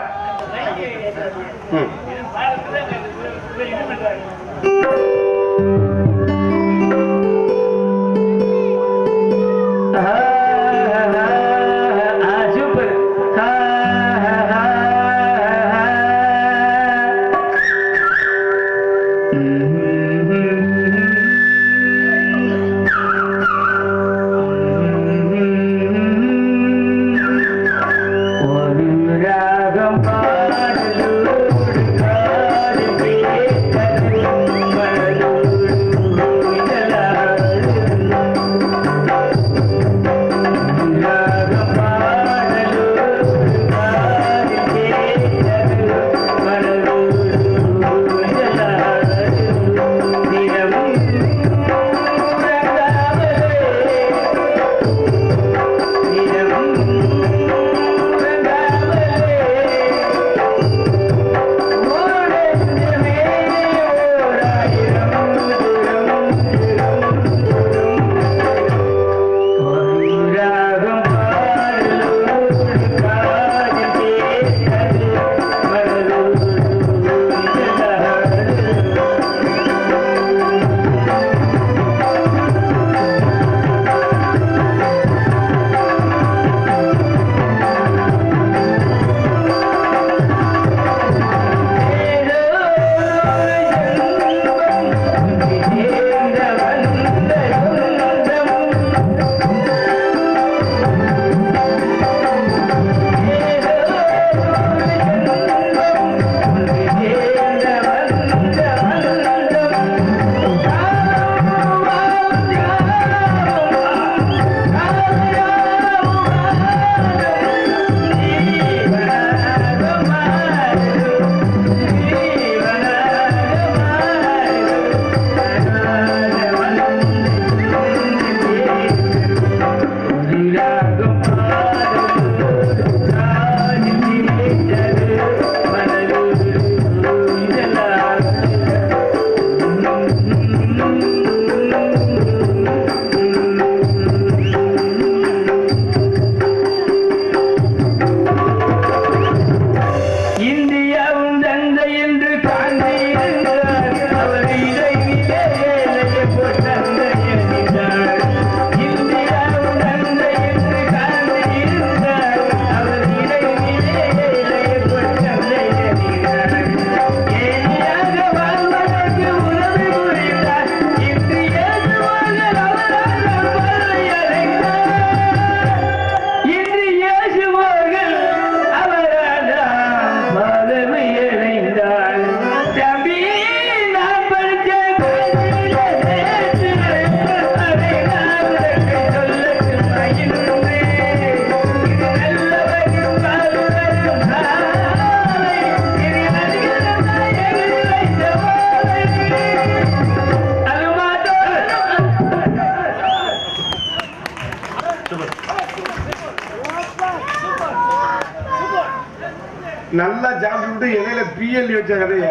[SPEAKER 1] நல்லா சாப்பிட்டு இடையில பிஎல் வச்ச கதைய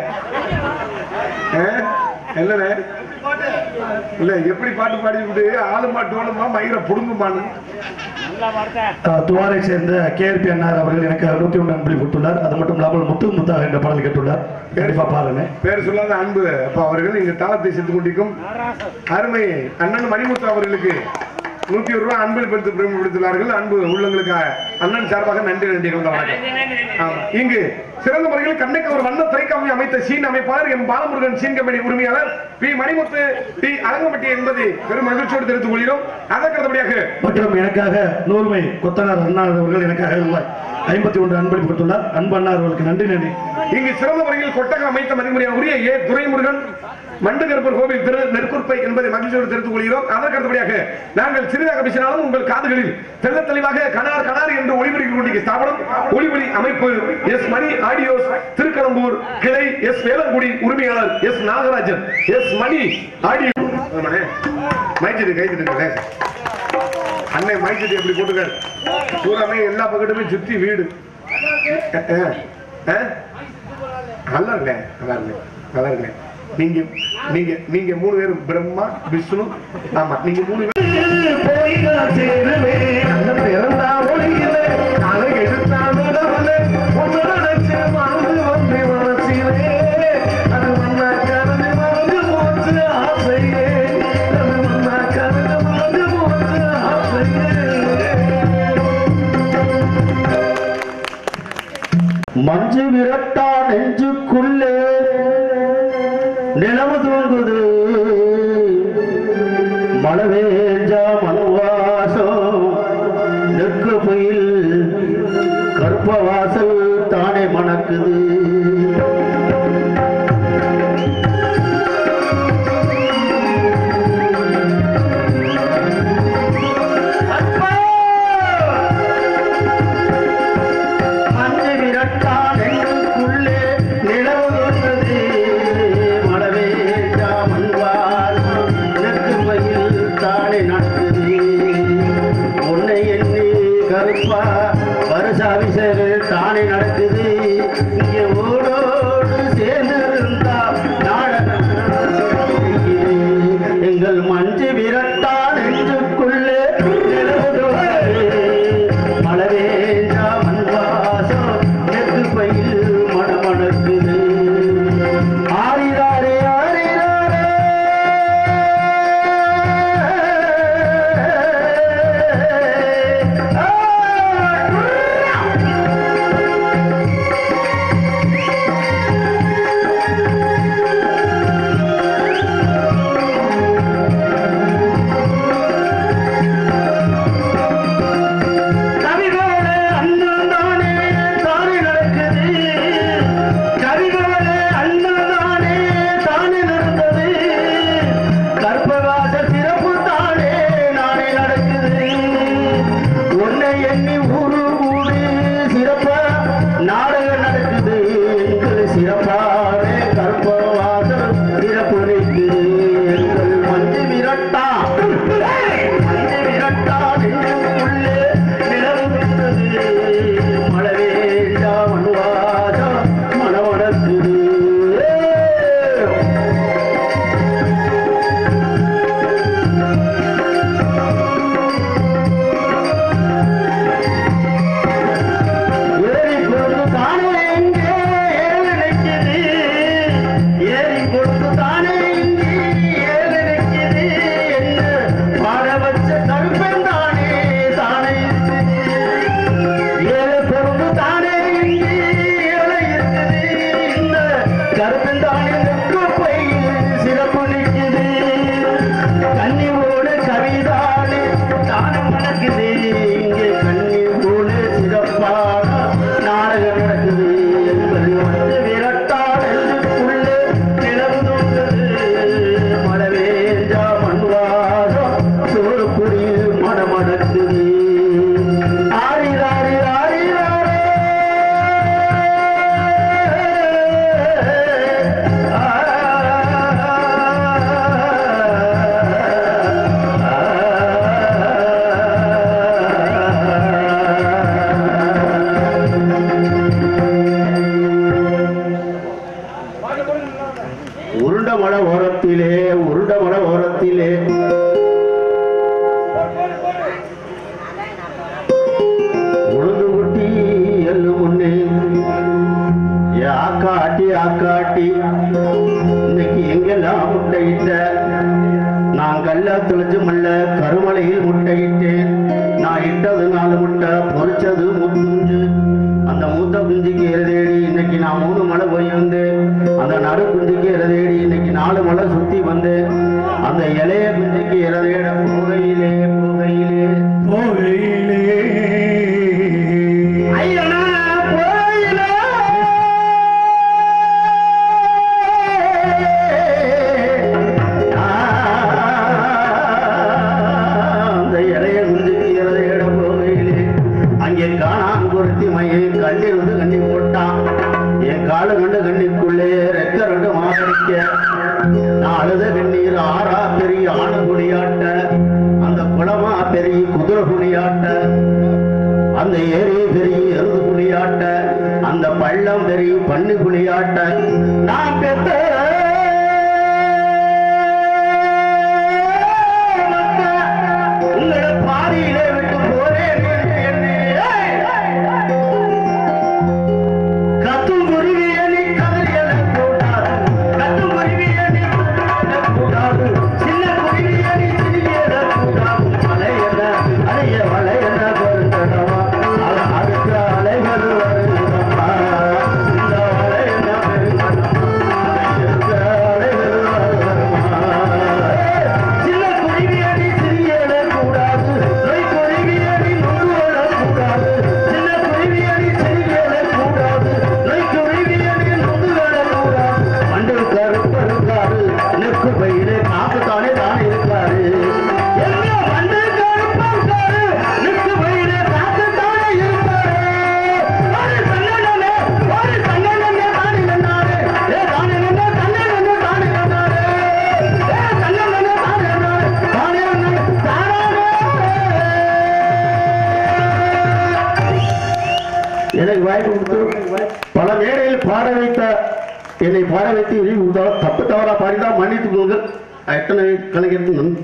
[SPEAKER 1] என்னண்ணே இல்ல எப்படி பாட்டு பாடிவிட்டு ஆளு மாட்டோலுமா மயிரை புடுங்குமான்னு
[SPEAKER 2] துவாரை சேர்ந்த கேஆர்பி அண்ணார் அவர்கள் எனக்கு 101 அன்பளி கொடுத்துள்ளார். அது மட்டும் இல்லாமல் முத்தாக என்ற பாடல் கேட்டுள்ளார். கண்டிப்பா பாருங்க.
[SPEAKER 1] பேர் சொல்லாத அன்பு அப்ப அவர்கள் இங்க தாளத்தை சென்று கொண்டிருக்கும் அருமை அண்ணன் மணிமுத்து அவர்களுக்கு 101 ரூபாய் அன்பில் பெருத்து பிரேமப்படுத்துள்ளார்கள். அன்பு உள்ளங்களுக்காக அண்ணன் சார்பாக நன்றி நன்றி வணக்கம். இங்கு சிறந்த முறையில் கண்ணைக்கு ஒரு வண்ண திரைக்காமி அமைத்த சீன் அமைப்பாளர் எம் பாலமுருகன் சீன் கம்பெனி உரிமையாளர் பி மணிமுத்து டி அரங்கம்பட்டி என்பதை பெரும் மகிழ்ச்சியோடு தெரிவித்துக் கொள்கிறோம். அதற்கடுத்தபடியாக மற்றும்
[SPEAKER 2] எனக்காக நூல்மை கொத்தனார் அண்ணா அவர்கள் எனக்காக ரூபாய் 51 அன்பளிப்பு கொடுத்துள்ளார். அன்பு அண்ணா அவர்களுக்கு நன்றி நன்றி.
[SPEAKER 1] இங்கு சிறந்த முறையில் கொட்டகம் அமைத்த மதிமுறையாக உரிய ஏ துரைமுருகன் மண்டுகருப்பர் கோவில் திரு நெற்குற்பை என்பதை மகிழ்ச்சியோடு தெரிவித்துக் கொள்கிறோம். அதற்கடுத்தபடியாக நாங்கள் சிறிதாக பேசினாலும் உங்கள் காதுகளில் தெல்ல தெளிவாக கனார் கனார் என்று ஒளிபரப்பிக் கொண்டிருக்கிற ஸ்தாபனம் ஒளிபொலி அமைப்பு எஸ் மணி ஆடியோஸ் திருக்கலம்பூர் கிளை எஸ் வேலங்குடி உரிமையாளர் எஸ் நாகராஜன் எஸ் மணி ஆடியோ மைச்சடி கைது அன்னை மைச்சடி எப்படி போட்டுக்காரு பூராமே எல்லா பக்கத்துமே சுத்தி வீடு நல்லா இருக்கேன் நல்லா இருக்கேன் நல்லா இருக்கேன். நீங்க நீங்க நீங்க 3 பேரும் பிரம்மா விஷ்ணு ஆமா நீங்க 3 பேரும்
[SPEAKER 2] மஞ்சு விரட்டா நெஞ்சுக்குள்ளே நிலவு தூங்குது மழவேஞ்சா மண்வாசம் நெற்கு புயில் கருப்ப வாசல் தானே மணக்குது. தானே நடக்குது இங்கே ஓடோடு சேர்ந்திருந்தா நாடகம் எங்கள் மஞ்சு விரட்டா நெஞ்சுக்குள்ளே மலவேஞ்சா மண்வாசம் நெத்து பயில் மணமணக்குது. ஆரிதாரே ஆரிதாரே
[SPEAKER 4] தெளிச்சு மல்ல கருமலையில் முட்டையிட்டேன். நான் இட்டது 4 முட்டை, பொறிச்சது முத்து. அந்த மூத்த குஞ்சுக்கு இறதேடி இன்னைக்கு நான் 3 மலை போய் வந்தேன். அந்த நடு குஞ்சுக்கு இறதேடி இன்னைக்கு 4 மலை சுத்தி வந்தேன். அந்த இளைய குஞ்சுக்கு இறதேட புகையிலே புகையிலே
[SPEAKER 2] போகையிலே
[SPEAKER 4] ஐயனா போயிலே அந்த இளைய குஞ்சுக்கு இறதேட போகையிலே அங்கே காணாம பொருத்தி மையம் கண்ணி வந்து கண்ணி போட்டான். என் காலு கண்டு கண்ணிக்குள்ளே ரெக்க 2 மாதரிக்க நான் அழுத கண்ணீர் ஆறா பெரிய ஆனங்குடியாட்ட, அந்த குளமா பெரிய குதிரை குடியாட்ட, அந்த ஏரி பெரிய எருது குடியாட்ட, அந்த பள்ளம் பெரிய பண்ணி குடியாட்ட நான் பெத்த உங்களை பாரியிலே விட்டு போறேன் என்று கத்தும் குருவிய நீ கதறியல கூடாது, கத்தும் குருவிய நீ கூடாது, சின்ன குருவிய நீ சிறியல கூடாது. மலையென அலைய வளையென பெருங்கடவா அடுத்த அலைகள் வருகிறப்பா, இந்த வளையென பெருங்கடவா அடுத்த அலைகள் வருகிறப்பா. சின்ன குருவிய நீ சிறியல கூடாது, நொய் குருவிய நீ நொங்குவல கூடாது, சின்ன குருவிய நீ சிறியல கூடாது, நொய் குருவிய நீ நொங்குவல கூடாது. மண்டு கருப்பு இருக்காரு, நெக்கு பயிலே காப்பு தானே தானே இருக்காரு. எங்க மண்டு கருப்பு இருக்காரு, நெக்கு பயிலே காப்பு தானே இருக்காரு. ஒரு தன்னே தானே நன்னாரே, ஏ தானே நன்னே தானே தானே நன்னாரே, ஏ தன்னே தானே தானே எனக்கு வாய்ப்பு கொடுத்து பல மேடையில் பாட வைத்த என்னை பாட வைத்து இழிவு தப்பு தவறா பாடிதான் மன்னித்து போங்கள். எத்தனை கலைஞருக்கு நன்றி.